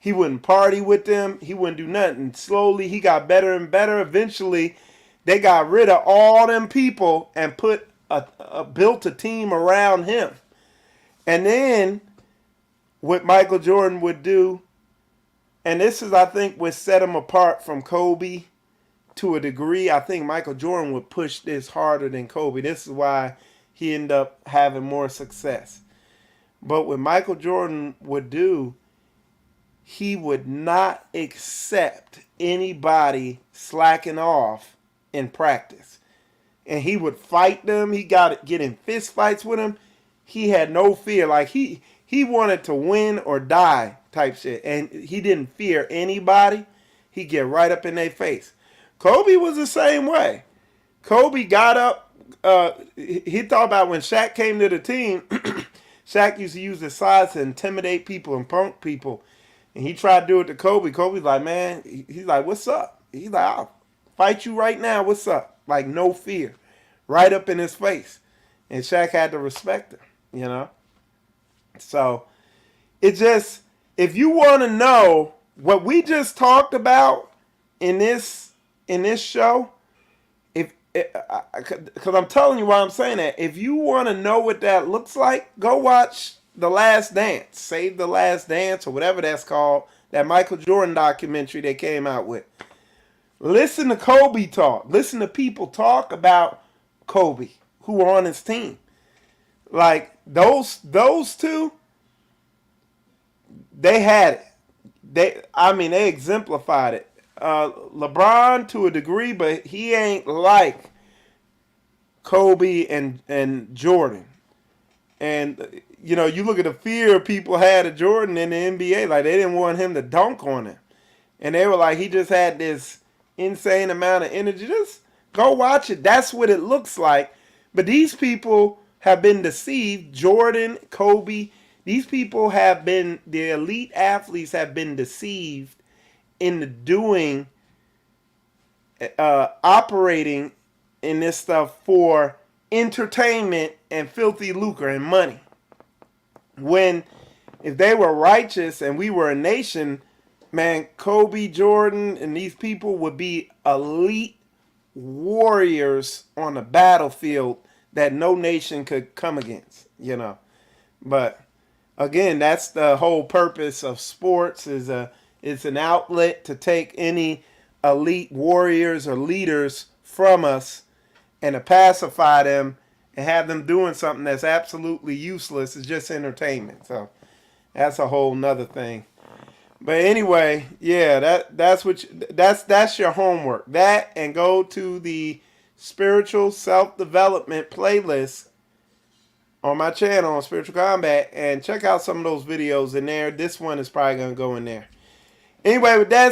He wouldn't party with them. He wouldn't do nothing. Slowly, he got better and better. Eventually, they got rid of all them people and built a team around him. And then what Michael Jordan would do, and this is, I think, what set him apart from Kobe to a degree. I think Michael Jordan would push this harder than Kobe. This is why he ended up having more success. But what Michael Jordan would do, he would not accept anybody slacking off in practice. And he would fight them. He get in fist fights with them. He had no fear. Like he wanted to win or die type shit. And he didn't fear anybody. He'd get right up in their face. Kobe was the same way. Kobe got up. He thought about when Shaq came to the team. Shaq used to use his size to intimidate people and punk people. And he tried to do it to Kobe. Kobe's like, man, he's like, what's up? He's like, I'll fight you right now. What's up? Like, no fear. Right up in his face. And Shaq had to respect him, you know? So, it just, if you want to know what we just talked about in this show, because I'm telling you why I'm saying that. If you want to know what that looks like, go watch The Last Dance, Save the Last Dance, or whatever that's called, that Michael Jordan documentary they came out with. Listen to Kobe talk. Listen to people talk about Kobe, who were on his team. Like, those two, they had it. They exemplified it. LeBron to a degree, but he ain't like Kobe and Jordan. And, you know, you look at the fear people had of Jordan in the NBA. Like, they didn't want him to dunk on him. And they were like, he just had this insane amount of energy. Just go watch it. That's what it looks like. But these people have been deceived. Jordan, Kobe, these people have been, the elite athletes have been deceived into doing, operating in this stuff for entertainment and filthy lucre and money. When if they were righteous and we were a nation, man, Kobe, Jordan, and these people would be elite warriors on the battlefield that no nation could come against, you know. But again, that's the whole purpose of sports, is it's an outlet to take any elite warriors or leaders from us and to pacify them and have them doing something that's absolutely useless. It's just entertainment. So that's a whole nother thing. But anyway, yeah, that's your homework. That, and go to the spiritual self-development playlist on my channel on Spiritual Combat and check out some of those videos in there. This one is probably going to go in there. Anyway, with that